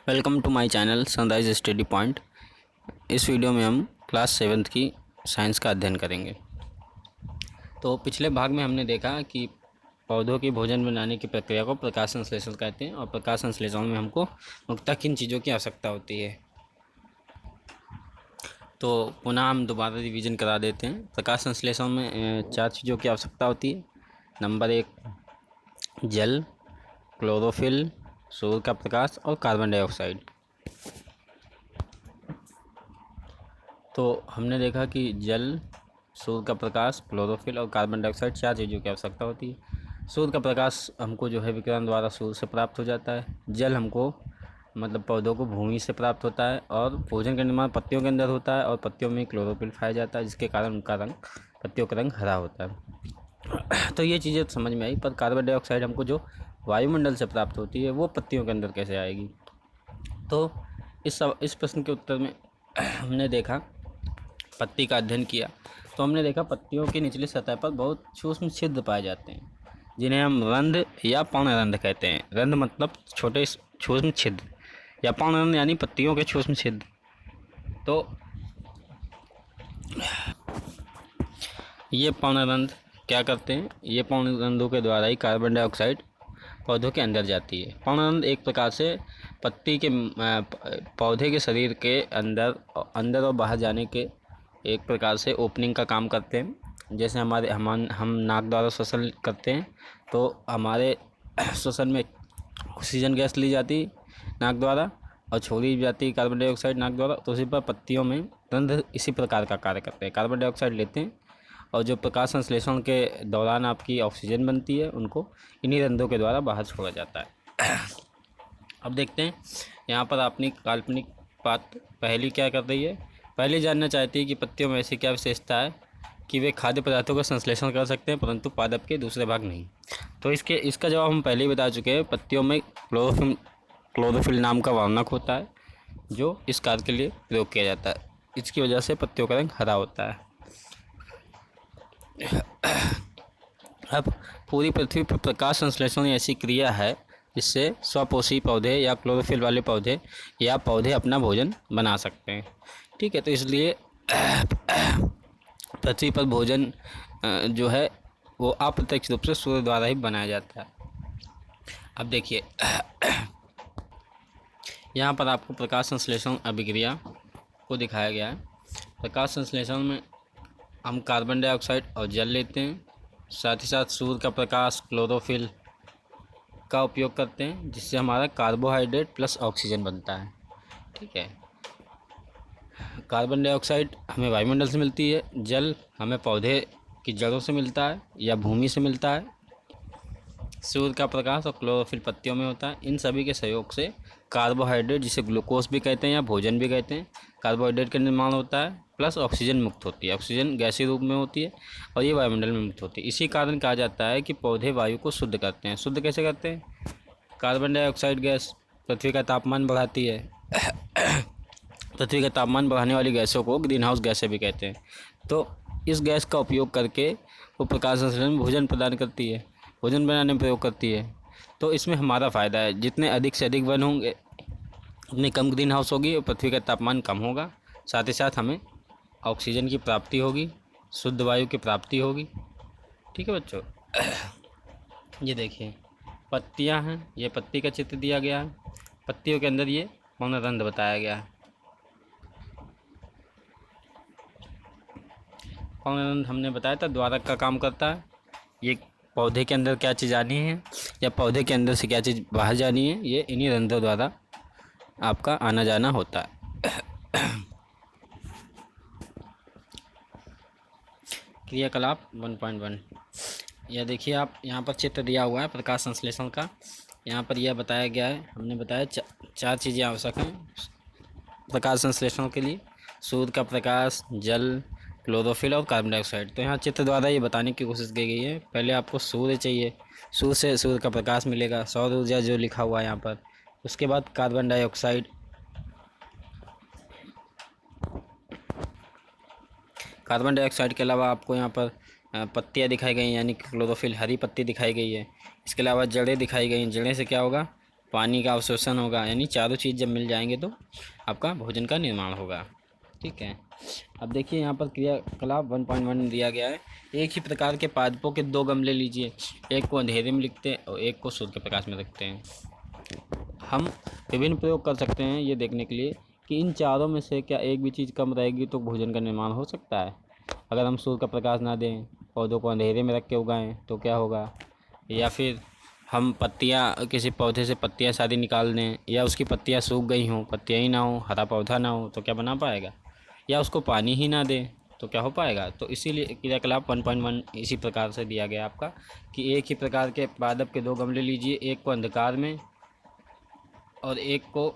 Welcome to my channel sunrise study point. इस video में हम क्लास 7th की साइंस का अध्ययन करेंगे। तो पिछले भाग में हमने देखा कि पौधों की भोजन बनाने की प्रक्रिया को प्रकाश संश्लेषण कहते हैं और प्रकाश संश्लेषण में हमको मुख्यतः किन चीज़ों की आवश्यकता होती है। तो पुनः हम दोबारा रिवीजन करा देते हैं। प्रकाश संश्लेषण में 4 चीज़ों की आवश्यकता होती है। नंबर 1 जल, क्लोरोफिल, सूर्य का प्रकाश और कार्बन डाइऑक्साइड। तो हमने देखा कि जल, सूर्य का प्रकाश, क्लोरोफिल और कार्बन डाइऑक्साइड 4 चीज़ों की आवश्यकता होती है। सूर्य का प्रकाश हमको जो है विकिरण द्वारा सूर्य से प्राप्त हो जाता है। जल हमको मतलब पौधों को भूमि से प्राप्त होता है और भोजन का निर्माण पत्तियों के अंदर होता है और पत्तियों में क्लोरोफिल पाया जाता है, जिसके कारण उनका रंग, पत्तियों का रंग हरा होता है। तो ये चीज़ें समझ में आई। पर कार्बन डाइऑक्साइड हमको जो वायुमंडल से प्राप्त होती है वो पत्तियों के अंदर कैसे आएगी। तो इस प्रश्न के उत्तर में हमने देखा, पत्ती का अध्ययन किया तो हमने देखा पत्तियों की निचली सतह पर बहुत सूक्ष्म छिद्र पाए जाते हैं, जिन्हें हम रंध्र या पर्णरंध्र कहते हैं। रंध्र मतलब छोटे सूक्ष्म छिद्र या पर्णरंध्र यानी पत्तियों के सूक्ष्म छिद्र। तो ये पर्णरंध्र क्या करते हैं? ये पर्णरंध्रों के द्वारा ही कार्बन डाइऑक्साइड पौधों के अंदर जाती है। पर्णरंध्र एक प्रकार से पत्ती के पौधे के शरीर के अंदर और बाहर जाने के एक प्रकार से ओपनिंग का काम करते हैं। जैसे हम नाक द्वारा श्वसन करते हैं तो हमारे श्वसन में ऑक्सीजन गैस ली जाती नाक द्वारा और छोड़ी जाती कार्बन डाइऑक्साइड नाक द्वारा। तो उसी पर पत्तियों में रंध्र इसी प्रकार का कार्य करते हैं। कार्बन डाइऑक्साइड लेते हैं और जो प्रकाश संश्लेषण के दौरान आपकी ऑक्सीजन बनती है उनको इन्हीं रंध्रों के द्वारा बाहर छोड़ा जाता है। अब देखते हैं यहाँ पर अपनी काल्पनिक बात पहली क्या कर रही है। पहले जानना चाहती है कि पत्तियों में ऐसी क्या विशेषता है कि वे खाद्य पदार्थों का संश्लेषण कर सकते हैं परंतु पादप के दूसरे भाग नहीं। तो इसका जवाब हम पहले ही बता चुके हैं। पत्तियों में क्लोरोफिल नाम का वर्णक होता है जो इस कार्य के लिए प्रयोग किया जाता है। इसकी वजह से पत्तियों का रंग हरा होता है। अब पूरी पृथ्वी पर प्रकाश संश्लेषण ऐसी क्रिया है जिससे स्वपोषी पौधे या क्लोरोफिल वाले पौधे या पौधे अपना भोजन बना सकते हैं। ठीक है, तो इसलिए पृथ्वी पर भोजन जो है वो अप्रत्यक्ष रूप से सूर्य द्वारा ही बनाया जाता है। अब देखिए यहाँ पर आपको प्रकाश संश्लेषण अभिक्रिया को दिखाया गया है। प्रकाश संश्लेषण में हम कार्बन डाइऑक्साइड और जल लेते हैं, साथ ही साथ सूर्य का प्रकाश, क्लोरोफिल का उपयोग करते हैं, जिससे हमारा कार्बोहाइड्रेट प्लस ऑक्सीजन बनता है। ठीक है, कार्बन डाइऑक्साइड हमें वायुमंडल से मिलती है, जल हमें पौधे की जड़ों से मिलता है या भूमि से मिलता है, सूर्य का प्रकाश और क्लोरोफिल पत्तियों में होता है। इन सभी के सहयोग से कार्बोहाइड्रेट, जिसे ग्लूकोज भी कहते हैं या भोजन भी कहते हैं, कार्बोहाइड्रेट का निर्माण होता है प्लस ऑक्सीजन मुक्त होती है। ऑक्सीजन गैसीय रूप में होती है और ये वायुमंडल में मुक्त होती है। इसी कारण कहा जाता है कि पौधे वायु को शुद्ध करते हैं। शुद्ध कैसे करते हैं? कार्बन डाइऑक्साइड गैस पृथ्वी का तापमान बढ़ाती है। पृथ्वी का तापमान बढ़ाने वाली गैसों को ग्रीन हाउस गैसें भी कहते हैं। तो इस गैस का उपयोग करके वो प्रकाश संश्लेषण में भोजन प्रदान करती है, भोजन बनाने में प्रयोग करती है। तो इसमें हमारा फ़ायदा है, जितने अधिक से अधिक वन होंगे उतनी कम ग्रीन हाउस होगी और पृथ्वी का तापमान कम होगा। साथ ही साथ हमें ऑक्सीजन की प्राप्ति होगी, शुद्ध वायु की प्राप्ति होगी। ठीक है बच्चों, ये देखिए पत्तियां हैं, ये पत्ती का चित्र दिया गया है। पत्तियों के अंदर ये पर्णरंध्र बताया गया है। पर्णरंध्र हमने बताया था द्वारक का काम करता है। ये पौधे के अंदर क्या चीज़ आनी है या पौधे के अंदर से क्या चीज़ बाहर जानी है, ये इन्हीं रंध्रों द्वारा आपका आना जाना होता है। क्रियाकलाप 1.1, यह देखिए आप यहाँ पर चित्र दिया हुआ है प्रकाश संश्लेषण का। यहाँ पर यह बताया गया है, हमने बताया 4 चीज़ें आवश्यक हैं प्रकाश संश्लेषण के लिए: सूर्य का प्रकाश, जल, क्लोरोफिल और कार्बन डाइऑक्साइड। तो यहाँ चित्र द्वारा ये बताने की कोशिश की गई है। पहले आपको सूर्य चाहिए, सूर्य से सूर्य का प्रकाश मिलेगा, सौर ऊर्जा जो लिखा हुआ है यहाँ पर। उसके बाद कार्बन डाइऑक्साइड, कार्बन डाइऑक्साइड के अलावा आपको यहाँ पर पत्तियाँ दिखाई गई हैं, यानी क्लोरोफिल हरी पत्ती दिखाई गई है। इसके अलावा जड़ें दिखाई गई हैं। जड़ें से क्या होगा? पानी का अवशोषण होगा, यानी चारों चीज़ जब मिल जाएंगे तो आपका भोजन का निर्माण होगा। ठीक है, अब देखिए यहाँ पर क्रियाकलाप 1.1 दिया गया है। एक ही प्रकार के पादपों के 2 गमले लीजिए, एक को अंधेरे में लिखते हैं और एक को सूर्य के प्रकाश में रखते हैं। हम विभिन्न प्रयोग कर सकते हैं ये देखने के लिए कि इन चारों में से क्या एक भी चीज़ कम रहेगी तो भोजन का निर्माण हो सकता है। अगर हम सूर्य का प्रकाश ना दें, पौधों को अंधेरे में रख के उगाएं तो क्या होगा, या फिर हम पत्तियां, किसी पौधे से पत्तियां सारी निकाल दें, या उसकी पत्तियां सूख गई हों, पत्तियां ही ना हो, हरा पौधा ना हो, तो क्या बना पाएगा, या उसको पानी ही ना दें तो क्या हो पाएगा। तो इसीलिए क्रियाकलाप 1.1 इसी प्रकार से दिया गया आपका कि एक ही प्रकार के पादप के 2 गमले लीजिए, एक को अंधकार में और एक को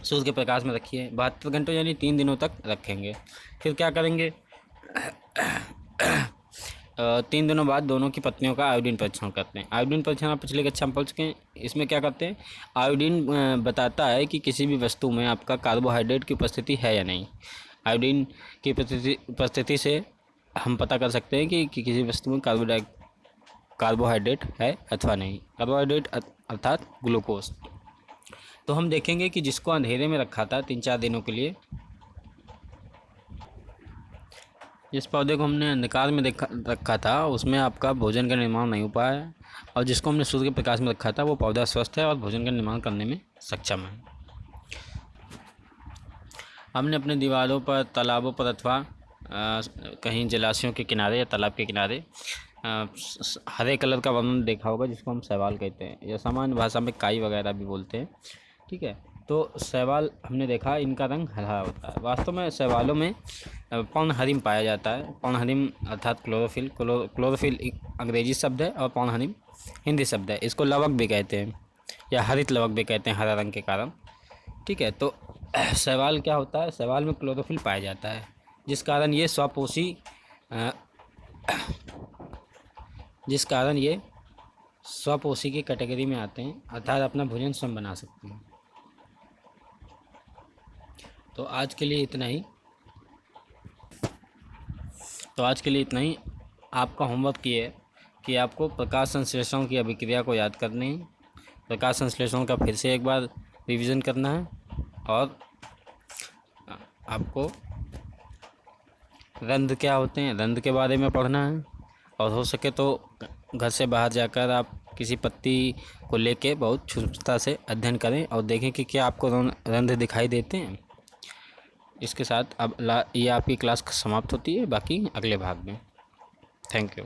सूर्य के प्रकाश में रखिए। 72 घंटों यानी 3 दिनों तक रखेंगे। फिर क्या करेंगे, 3 दिनों बाद दोनों की पत्नियों का आयोडीन परीक्षण करते हैं। आयोडीन परीक्षण आप पिछले कक्षा में पढ़ चुके हैं। इसमें क्या करते हैं, आयोडीन बताता है कि किसी भी वस्तु में आपका कार्बोहाइड्रेट की उपस्थिति है या नहीं। आयोडीन की उपस्थिति से हम पता कर सकते हैं कि किसी वस्तु में कार्बोहाइड्रेट है अथवा नहीं। कार्बोहाइड्रेट अर्थात ग्लूकोज। तो हम देखेंगे कि जिसको अंधेरे में रखा था 3-4 दिनों के लिए, जिस पौधे को हमने अंधकार में रखा था उसमें आपका भोजन का निर्माण नहीं हो पाया, और जिसको हमने सूर्य के प्रकाश में रखा था वो पौधा स्वस्थ है और भोजन का निर्माण करने में सक्षम है। हमने अपने दीवारों पर, तालाबों पर अथवा कहीं जलाशयों के किनारे या तालाब के किनारे हरे कलर का वर्णन देखा होगा, जिसको हम शैवाल कहते हैं, या सामान्य भाषा में काई वगैरह भी बोलते हैं। ठीक है, तो शैवाल हमने देखा इनका रंग हरा होता है। वास्तव में शैवालों में पर्णहरिम पाया जाता है। पर्णहरिम अर्थात क्लोरोफिल। क्लोरोफिल एक अंग्रेजी शब्द है और पर्णहरिम हिंदी शब्द है। इसको लवक भी कहते हैं या हरित लवक भी कहते हैं, हरा रंग के कारण। ठीक है, तो शैवाल क्या होता है, शैवाल में क्लोरोफिल पाया जाता है, जिस कारण ये स्वपोषी की कैटेगरी में आते हैं, अर्थात अपना भोजन स्वयं बना सकते हैं। तो आज के लिए इतना ही। आपका होमवर्क ये है कि आपको प्रकाश संश्लेषण की अभिक्रिया को याद करनी है, प्रकाश संश्लेषण का फिर से एक बार रिवीजन करना है, और आपको रंध्र क्या होते हैं, रंध्र के बारे में पढ़ना है, और हो सके तो घर से बाहर जाकर आप किसी पत्ती को लेके बहुत सूक्ष्मता से अध्ययन करें और देखें कि क्या आपको रंध्र दिखाई देते हैं। इसके साथ अब ये आपकी क्लास समाप्त होती है, बाकी अगले भाग में। Thank you.